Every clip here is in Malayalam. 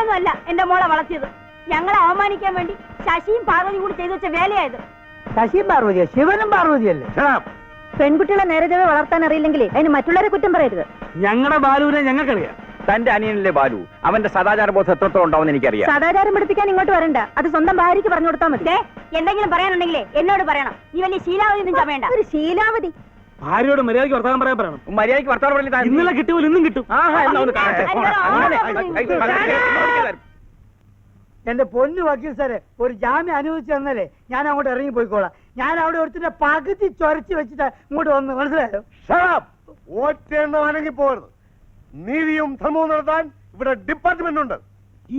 ഞാനൊന്നും അല്ല എന്റെ മോളെ വളർത്തിയത്. ഞങ്ങളെ അവമാനിക്കാൻ വേണ്ടി ശശിയും പാർവതിയും കൂടി ചെയ്തു വെച്ച വേലയായത്. ശശിയും പാർവതിയോ? ശിവനും പാർവതിയല്ലേ? പെൺകുട്ടികളെ നേരെ വളർത്താൻ അറിയില്ലെങ്കിലേ അതിന് മറ്റുള്ളവരെ കുറ്റം പറയരുത്. ഞങ്ങളുടെ ബാലുവിനെ ഞങ്ങൾക്കറിയാം. തന്റെ അനിയനിലെ ബാലു, അവന്റെ സദാചാര ബോധം എത്രത്തോളം ഉണ്ടാവും എനിക്കറിയാം. സദാചാരം പഠിപ്പിക്കാൻ ഇങ്ങോട്ട് വരണ്ട, അത് സ്വന്തം ഭാര്യയ്ക്ക് പറഞ്ഞു കൊടുത്താൽ മതി. എന്തെങ്കിലും പറയാനുണ്ടെങ്കിലേ എന്നോട് പറയണം. നീ വലിയ ശീലാവതി ഒന്നും ചമയണ്ട. ഒരു ശീലാവതി ഭാര്യയോട് മര്യാദയ്ക്ക് വർത്താനം പറയാൻ പറയണം. മര്യാദയ്ക്ക് വർത്താനം പറയില്ല. ഇന്നലെ കിട്ടുമല്ലോ, ഇന്നും കിട്ടും. എന്റെ പൊന്നു വക്കീൽ സാറെ, ഒരു ജാമ്യം അനുവദിച്ചു തന്നല്ലേ ഞാൻ അങ്ങോട്ട് ഇറങ്ങി പോയിക്കോളാം. ഞാൻ അവിടെ ഒരുത്തിന്റെ പകുതി ചൊരച്ച് വെച്ചിട്ട് ഇങ്ങോട്ട് വന്ന്, മനസ്സിലായോ? ഓറ്റേണ്ടവാണെങ്കിൽ പോകരുത്. നീതിയും ധർമ്മവും നടത്താൻ ഇവിടെ ഡിപ്പാർട്ട്മെന്റ് ഉണ്ട്.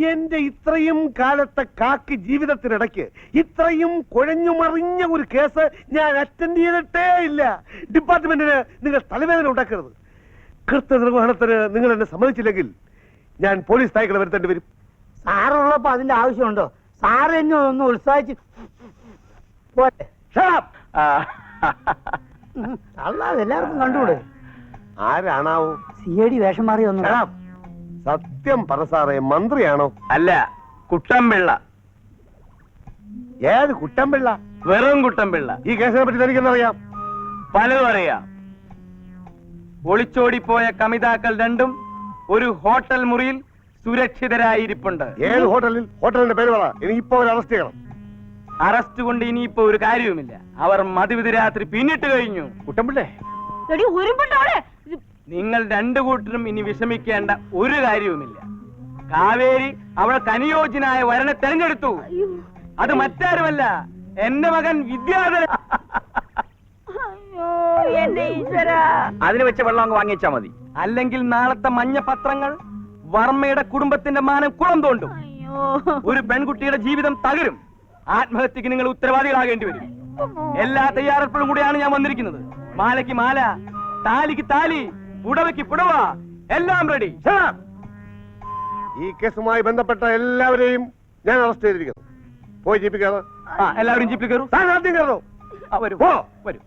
എന്റെ ഇത്രയും കാലത്തെ കാക്കി ജീവിതത്തിനിടയ്ക്ക് ഇത്രയും കുഴഞ്ഞുമറിഞ്ഞ ഒരു കേസ് ഞാൻ അറ്റൻഡ് ചെയ്തിട്ടേ ഇല്ല. ഡിപ്പാർട്ട്മെന്റിന് നിങ്ങൾ തലവേദന ഉണ്ടാക്കരുത്. കൃത്യനിർവഹണത്തിന് നിങ്ങൾ എന്നെ സമ്മതിച്ചില്ലെങ്കിൽ ഞാൻ പോലീസ് തായ്ക്കളെ വരുത്തേണ്ടി വരും. സാറുള്ളപ്പോ അതിന്റെ ആവശ്യമുണ്ടോ? സാറ് എന്നെ ഒന്ന് ഉത്സാഹിച്ച് പോട്ടെ. എല്ലാവർക്കും കണ്ടുകൂടെ? ആരാണാവോ? സിഐഡി വേഷം മാറി വന്നു. സത്യം പറ സാറേ, മന്ത്രിയാണോ? അല്ല, കുട്ടമ്പിള്ള. ഏത് കുട്ടമ്പിള്ള? വെറും കുട്ടമ്പിള്ള. ഈ കേസിനെ പറ്റി തനിക്കെന്നറിയാം? പലതും അറിയാം. ഒളിച്ചോടിപ്പോയ കമിതാക്കൾ രണ്ടും ഒരു ഹോട്ടൽ മുറിയിൽ സുരക്ഷിതരായിരിപ്പുണ്ട്. ഏത് ഹോട്ടലിൽ? ഹോട്ടലിന്റെ പേര് പറ, ഇനിയിപ്പോ ഒരു അറസ്റ്റ് ചെയ്യണം. അറസ്റ്റ് കൊണ്ട് ഇനിയിപ്പോ ഒരു കാര്യവുമില്ല. അവർ മതിവിധ രാത്രി പിന്നിട്ട് കഴിഞ്ഞു. കുട്ടമ്പിള്ളേ, നിങ്ങൾ രണ്ടു കൂട്ടരും ഇനി വിഷമിക്കേണ്ട ഒരു കാര്യവുമില്ല. കാവേരി അവൾക്ക് അനുയോജ്യനായ വരനെ തെരഞ്ഞെടുത്തു. അത് മറ്റാരുമല്ല, എന്റെ മകൻ വിദ്യാധരൻ. അതിന് വെച്ച വെള്ളം അങ്ങ് വാങ്ങിച്ചാ മതി. അല്ലെങ്കിൽ നാളത്തെ മഞ്ഞ പത്രങ്ങൾ വർമ്മയുടെ കുടുംബത്തിന്റെ മാനം കുളം തോണ്ടും. ഒരു പെൺകുട്ടിയുടെ ജീവിതം തകരും. ആത്മഹത്യക്ക് നിങ്ങൾ ഉത്തരവാദികളാകേണ്ടി വരും. എല്ലാ തയ്യാറെടുപ്പും കൂടിയാണ് ഞാൻ വന്നിരിക്കുന്നത്. മാലയ്ക്ക് മാല, താലിക്ക് താലി, പുടവയ്ക്ക് പുടവ, എല്ലാം റെഡി. ഈ കേസുമായി ബന്ധപ്പെട്ട എല്ലാവരെയും ഞാൻ അറസ്റ്റ് ചെയ്തിരിക്കുന്നു. പോയി ജീപ്പിൽ കയറോ. എല്ലാവരും ജീപ്പിൽ കയറും. ആദ്യം കയറോ. വരൂ.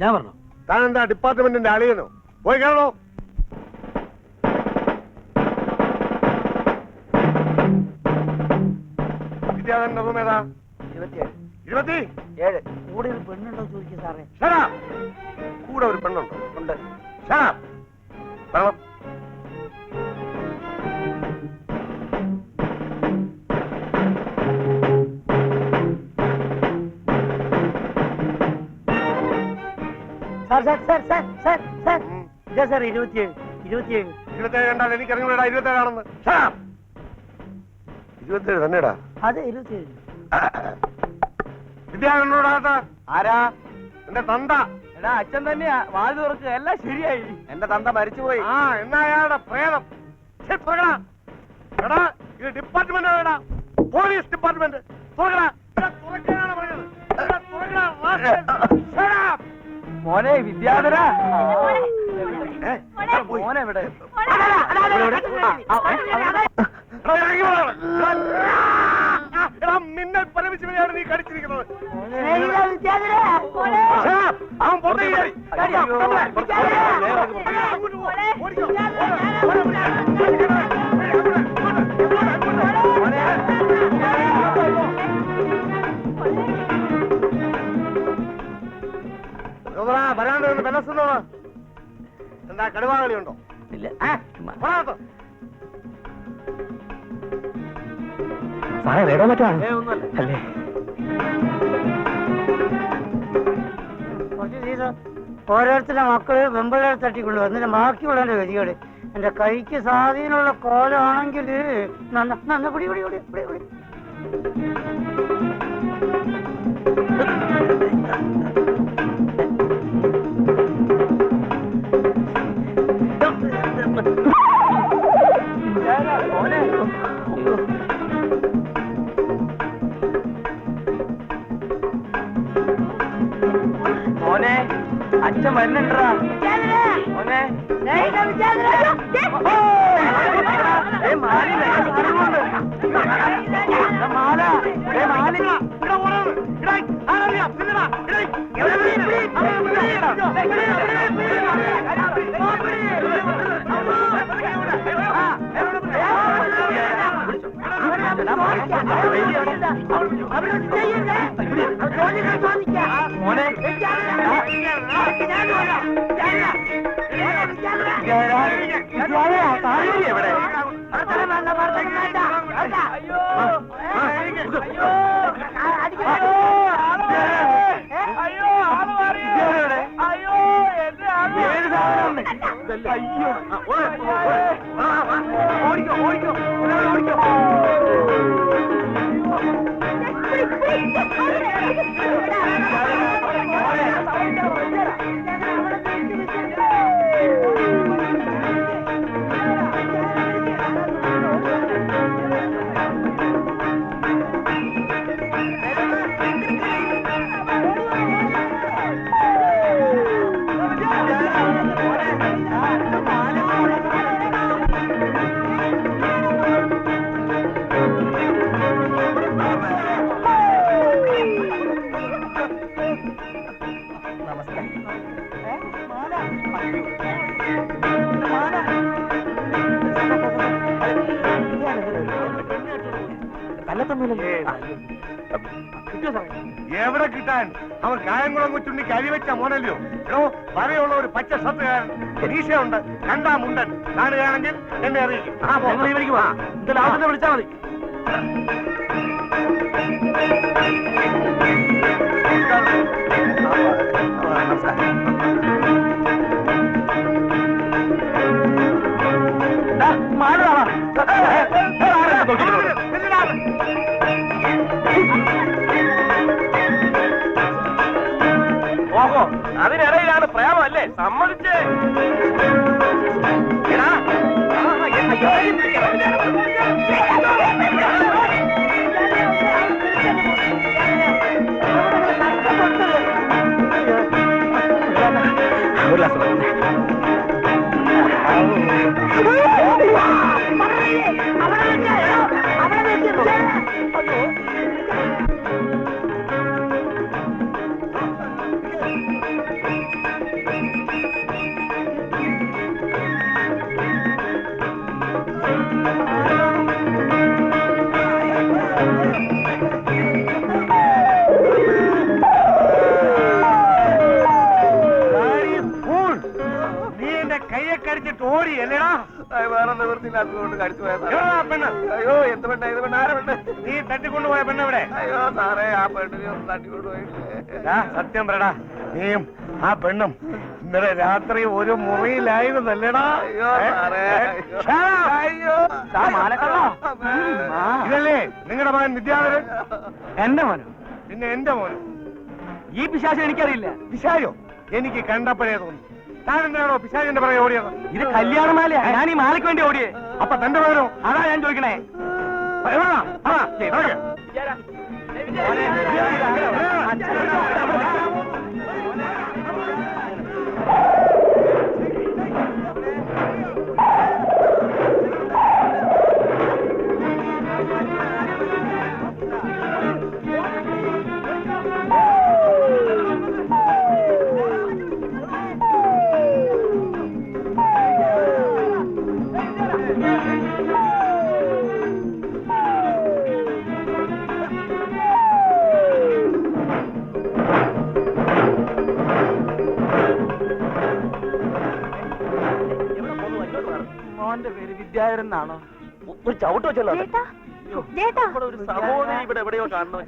ഞാൻ പറഞ്ഞു, താൻ എന്താ ഡിപ്പാർട്ട്മെന്റിന്റെ അളിയനോ? പോയി കയറോ. വിദ്യാധരന്റെ റൂം ഏതാ? 27. കൂടെ ഒരു പെണ്ണുണ്ടോ ചോദിക്കും സാറേ. കൂടെ ഒരു പെണ്ണുണ്ടോ? ഉണ്ട്. വെള്ളം. സാർ 27 കണ്ടാൽ എനിക്ക് അറിഞ്ഞൂടാ 27 ആണെന്ന്. 27 തന്നെടാ. അതെ 27. വിദ്യാധരനോടാത്ത ആരാ? എന്റെ തന്ത. എടാ, അച്ഛൻ തന്നെയാ. വാഴ തുറക്ക്, എല്ലാം ശരിയായി. എന്റെ തന്ത മരിച്ചുപോയി. എന്നാ അയാളുടെ പ്രേതം. എടാ, ഇത് ഡിപ്പാർട്ട്മെന്റ് എടാ, പോലീസ് ഡിപ്പാർട്ട്മെന്റ്. തുറക്കാനാണ് പറഞ്ഞത്. മോനെ വിദ്യാധര, മോനെ എവിടെ? മിന്നൽ പരമിച്ചുകയാണ് നീ കടിച്ചിരിക്കുന്നത്. അവൻ വരാണ്ട് ബലസുന്നോ? എന്താ കടുവാകളി ഉണ്ടോ? ഇല്ല. സാറേ വേടോ മറ്റാണ് അല്ലേ? ഓരോരുത്തരുടെ മക്കള് വെമ്പിള്ളേരെ തട്ടിക്കൊണ്ടു എന്നിട്ട് ബാക്കിയുള്ളവന്റെ ഗതികേട്. എന്റെ കൈക്ക് സ്വാധീനമുള്ള കോലമാണെങ്കിൽ മോനെ, അച്ഛൻ വരുന്നുണ്ടാ മോനെ. മാല മോനെ എവിടെ അയ്യോ ഓടിക്കോ ഓടിക്കോ ഓടിക്കോ എവിടെ കിട്ടാൻ? അവൻ കായംകുളം കൊച്ചുണ്ണി കരിവെച്ച മോനല്ലോ. എടോ പറയുള്ള ഒരു പച്ച ഷർട്ടുകാരൻ മീശയുണ്ട്, കണ്ടാ മുണ്ടൻ. കാണുകയാണെങ്കിൽ എന്നെ അറിയിക്കും. വിളിച്ചാ മതി. ഓഹോ, അതിനിടയിലാണ് പ്രേമല്ലേ? സമ്മതിച്ചേ. കടിച്ചിട്ട് ഓടി അല്ലേടാ? വേറെ നിവൃത്തിയില്ലാത്തതുകൊണ്ട് കടിച്ചു പോയത്. പെണ്ണ് അയ്യോ, എന്ത് പെണ്ണ ഇത്? പെണ്ണ ആരെ പെണ്ണ്? നീ തട്ടിക്കൊണ്ടുപോയ പെണ്ണെവിടെ? അയ്യോ സാറേ, ആ പെണ്ണിനെ ഒന്ന് തട്ടിക്കൊണ്ടുപോയിട്ടില്ലേ. സത്യം പറയടാ, നീയും ആ പെണ്ണും ഇന്നലെ രാത്രി ഒരു മുറിയിലായിരുന്നല്ലേടാ? അയ്യോ സാറേ, അയ്യോ ഇതല്ലേ നിങ്ങളുടെ മകൻ വിദ്യാധരൻ? എന്റെ മോനോ? പിന്നെ എന്റെ മോനും. ഈ പിശാചം എനിക്കറിയില്ല. പിശാചോ? എനിക്ക് കണ്ടപ്പോഴേ തോന്നി. താൻ എന്താണോ പിശാചിന്റെ പറയാ ഓടിയത്? ഇത് കല്യാണമാലയാ. ഞാൻ ഈ മാലയ്ക്ക് വേണ്ടി ഓടിയേ. അപ്പൊ തന്റെ മകനോ? അതാ ഞാൻ ചോദിക്കണേ. മോന്റെ പേര് വിദ്യാധരൻ എന്നാണോ? ഒരു ചവിട്ട് വെച്ചല്ലോ. ഒരു സഹോദരി ഇവിടെ എവിടെയോ കാണുന്നു.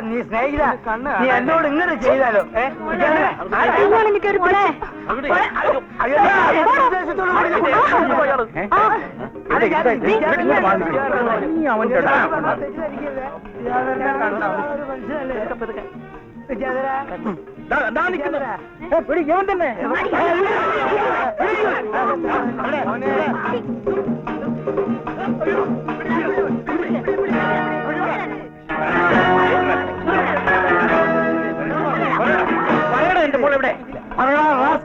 നീ സ്നേഹിത, നീ എന്നോട് ഇങ്ങനെ ചെയ്താലോ? ഞാൻ തന്നെ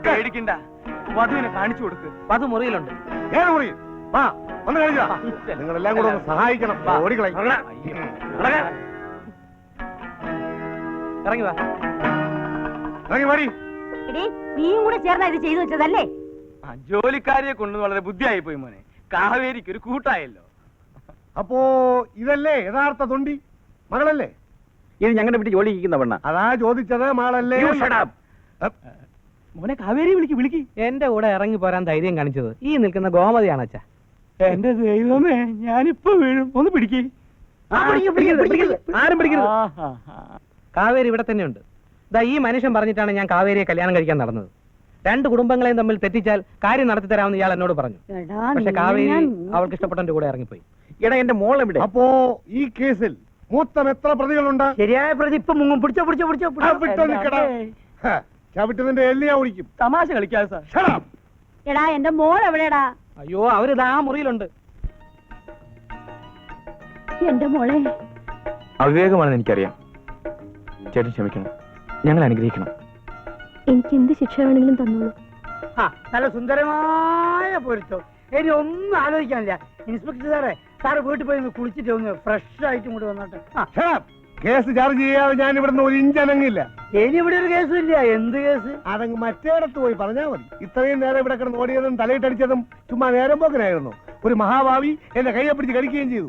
പേടിക്കണ്ട, വധുവിനെ കാണിച്ചു കൊടുക്ക്. വധു മുറിയിലുണ്ട്. ഏത് മുറി? വാ, ഒന്ന് കാണിച്ചാ. നിങ്ങളെല്ലാം കൂടെ ഒന്ന് സഹായിക്കണം. ഓടിക്കളെ ഇറങ്ങി വാ. ഇറങ്ങി വാടി. നീയും കൂടെ ചേർന്നാ ഇത് ചെയ്തു വെച്ചതല്ലേ? ജോലിക്കാരിയെ കൊണ്ട് വളരെ ബുദ്ധിയായി പോയി മോനെ. കാവേരിക്ക് ഒരു കൂട്ടായല്ലോ. അപ്പോ ഇതല്ലേ യഥാർത്ഥ തൊണ്ടി? മകളല്ലേ? ഇത് ഞങ്ങളുടെ വീട്ടിൽ ജോലി ഇരിക്കുന്ന പെണ്ണ. അതാ ചോദിച്ചത്, മകളല്ലേ? മോനെ കാവേരി വിളിക്ക്. എന്റെ കൂടെ ഇറങ്ങി പോരാൻ ധൈര്യം കാണിച്ചത് ഈ നിൽക്കുന്ന ഗോമതിയാണ് അച്ഛാ. എന്റെ ദൈവമേ, ഞാനിപ്പോ വീഴും. ഒന്ന് പിടിക്കേ. ആരും പിടിക്കരുത്. കാവേരി ഇവിടെ തന്നെയുണ്ട്. ദാ ഈ മനുഷ്യൻ പറഞ്ഞിട്ടാണ് ഞാൻ കാവേരിയെ കല്യാണം കഴിക്കാൻ നടന്നത്. രണ്ട് കുടുംബങ്ങളെയും തമ്മിൽ തെറ്റിച്ചാൽ കാര്യം നടത്തി തരാമെന്ന് ഇയാൾ എന്നോട് പറഞ്ഞു. പക്ഷെ കാവേരി അവൾക്ക് ഇഷ്ടപ്പെട്ടവന്റെ കൂടെ ഇറങ്ങിപ്പോയി. എടാ, എന്റെ മോൾ എവിടെ? അപ്പോ ഈ കേസിൽ മൊത്തം എത്ര പ്രതികളുണ്ട്? ശരിയായ പ്രതി ഇപ്പൊ മുങ്ങും. പിടിച്ചോ പിടിച്ചോ പിടിച്ചോ ആ, വിട്ടോ നിക്കടാ. ചവിട്ടുന്നതിന്റെ എല്ലിയാ ഒഴിക്കും. തമാശ കളിക്കാതെ സാർ. Shut up. എടാ എന്റെ മോൾ എവിടെടാ? അയ്യോ, അവരിതാ ആ മുറിയിലുണ്ട്. എന്റെ മോളെ അവിവേകമാണെന്ന് എനിക്കറിയാം. ചേട്ടൻ ക്ഷമിക്കണം, ഞങ്ങൾ അനുഗ്രഹിക്കണം. എനിക്ക് എന്ത് ശിക്ഷ വേണമെങ്കിലും തന്നോളൂ. ആ, നല്ല സുന്ദരമായ പൊരുത്തം. ഇനി ഒന്നും ആലോചിക്കാനില്ല. ഇൻസ്പെക്ടർ സാറ് വീട്ടിൽ പോയി ഒന്ന് കുളിച്ചിട്ട് ഒന്ന് ഫ്രഷ് ആയിട്ട് ഇങ്ങോട്ട് വന്നോട്ടെ. Shut up. കേസ് ചാർജ് ചെയ്യാതെ ഞാൻ ഇവിടുന്ന് ഒരു ഇഞ്ചനങ്ങില്ല. ഇനി ഇവിടെ ഒരു കേസും ഇല്ല. എന്ത് കേസ്? അതങ്ങ് മറ്റേടത്ത് പോയി പറഞ്ഞാൽ മതി. ഇത്രയും നേരം ഇവിടെ കിടന്ന് ഓടിയതും തലയിട്ടടിച്ചതും ചുമ്മാ നേരം പോക്കനായിരുന്നു. ഒരു മഹാഭാവി എന്റെ കയ്യെ പിടിച്ച് കടിക്കുകയും ചെയ്തു.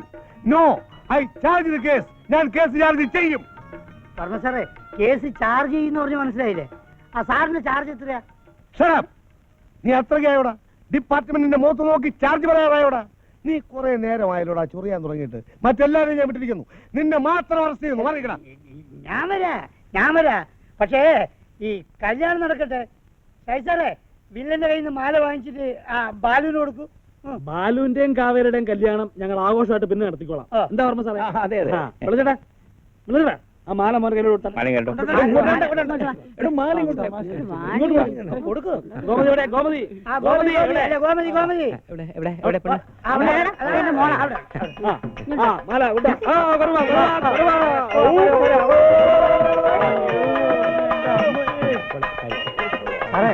No, I charge the case. ഞാൻ കേസ് ചാർജ് ചെയ്യും. പറഞ്ഞ സാറേ, കേസ് ചാർജ് ചെയ്യുന്ന പറഞ്ഞ് മനസ്സിലായില്ലേ? ആ സാറിന്റെ ചാർജ് എത്രയാ? Shut up. നീ അത്രയ്ക്കായോടാ? ഡിപ്പാർട്ട്മെന്റിന്റെ മുഖത്ത് നോക്കി ചാർജ് പറയാറായോടാ? നീ കുറെ നേരമായാലോടാ ചൊറിയാൻ തുടങ്ങിയിട്ട്. മറ്റെല്ലാവരും ഞാൻ വിട്ടിരിക്കുന്നു. നിന്നെ മാത്രം അറസ്റ്റ് ചെയ്യുന്നു. മറിയിക്കടാ. ഞാൻ വരാ. പക്ഷേ ഈ കല്യാണം നടക്കട്ടെ. സാറേ, വില്ലന്റെ കയ്യിൽ നിന്ന് മാല വാങ്ങിച്ചിട്ട് ആ ബാലുവിന് കൊടുക്കൂ. ബാലുവിന്റെയും കാവേരിയുടെയും കല്യാണം ഞങ്ങൾ ആഘോഷമായിട്ട് പിന്നെ നടത്തിക്കോളാം. എന്താ ഓർമ്മ സാറേ? അതെ അതെ. വിളിച്ചേട്ടാ, വിളിച്ചേട്ടാ. ആ മാല മോനെ കയ്യിൽ കൊടുത്താ. മണി കേട്ടോ. മാല ഇങ്ങോട്ട് കൊടുക്കൂ. ഗോമതി എവിടെ? ഗോമതി. ആ, ഗോമതി എവിടെ? ഗോമതി എവിടെ എവിടെ എവിടെ പെണ്ണ്? അവിടെ, അതെന്റെ മോളാ, അവിടെ. ആ മാല ഇവിടെ. ആ കുറവാ കുറവാ. സാറേ,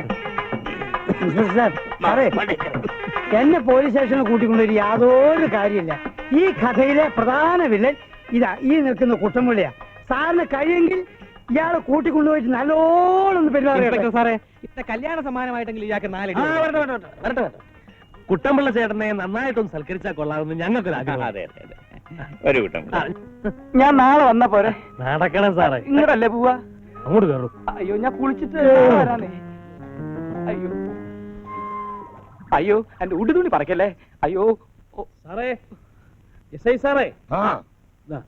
സാറേ, എന്നെ പോലീസ് സ്റ്റേഷനിൽ കൂട്ടിക്കൊണ്ടൊരു യാതൊരു കാര്യമില്ല. ഈ കഥയിലെ പ്രധാന വില്ലൻ ഇതാ ഈ നിൽക്കുന്ന കുട്ടമ്പുള്ളിയാ. സാറിന് കഴിയെങ്കിൽ ഇയാളെ കൂട്ടിക്കൊണ്ടുപോയിട്ട് നല്ലോണം പെരുമാറി. സാറേ, ഇത്ര കല്യാണ സമ്മാനമായിട്ടെങ്കിൽ ഇയാൾക്ക് 4 വരട്ടെ. കുട്ടമ്പിള്ള ചേട്ടനെ നന്നായിട്ടൊന്ന് സൽക്കരിച്ചാൽ കൊള്ളാമെന്ന് ഞങ്ങൾക്കൊരു ആഗ്രഹം. അതെ അതെ അതെ. ഒരു കുട്ടം ഞാൻ നാളെ വന്ന പോരെ? നടക്കണം സാറേ. ഇങ്ങോട്ടല്ലേ പോവാ? അങ്ങോട്ട് കയറും. അയ്യോ, ഞാൻ കുളിച്ചിട്ട് വരാനേ. അയ്യോ അയ്യോ, എന്റെ ഉടുതുണി പറക്കല്ലേ. അയ്യോ സാറേ, എസ് ഐ സാറേ, ആ, ദാ,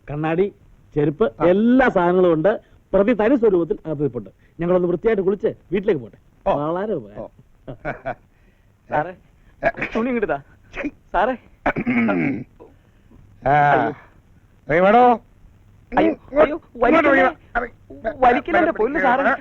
കണ്ണാടി, ചെരുപ്പ്, എല്ലാ സാധനങ്ങളും ഉണ്ട്. പ്രതി തനി സ്വരൂപത്തിൽ അകത്തിപ്പുണ്ട്. ഞങ്ങളൊന്ന് വൃത്തിയായിട്ട് കുളിച്ച് വീട്ടിലേക്ക് പോട്ടെ. ഓ. വളരെ ഓ. ഉപകാരം. സാറേ, തുണി ഇങ്ങോട്ടാ സാറേ. വേണോ? അയ്യോ അയ്യോ, വലിക്കില്ല എന്റെ പൊന്നു സാറേ.